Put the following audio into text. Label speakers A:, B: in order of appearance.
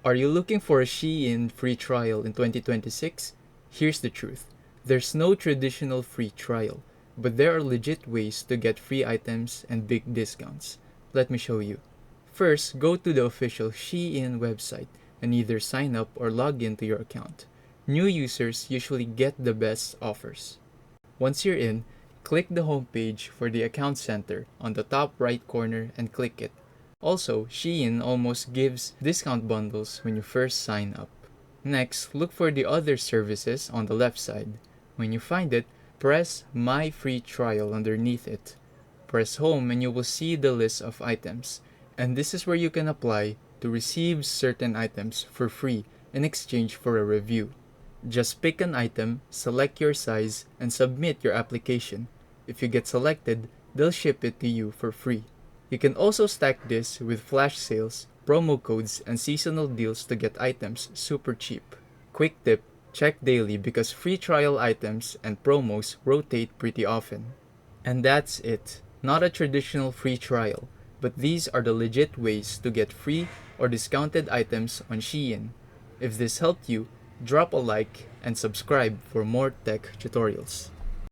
A: Are you looking for a SHEIN free trial in 2026? Here's the truth. There's no traditional free trial, but there are legit ways to get free items and big discounts. Let me show you. First, go to the official SHEIN website and either sign up or log into your account. New users usually get the best offers. Once you're in, click the homepage for the account center on the top right corner and click it. Also, SHEIN almost gives discount bundles when you first sign up. Next, look for the other services on the left side. When you find it, press My Free Trial underneath it. Press Home and you will see the list of items. And this is where you can apply to receive certain items for free in exchange for a review. Just pick an item, select your size, and submit your application. If you get selected, they'll ship it to you for free. You can also stack this with flash sales, promo codes, and seasonal deals to get items super cheap. Quick tip, check daily because free trial items and promos rotate pretty often. And that's it. Not a traditional free trial, but these are the legit ways to get free or discounted items on SHEIN. If this helped you, drop a like and subscribe for more tech tutorials.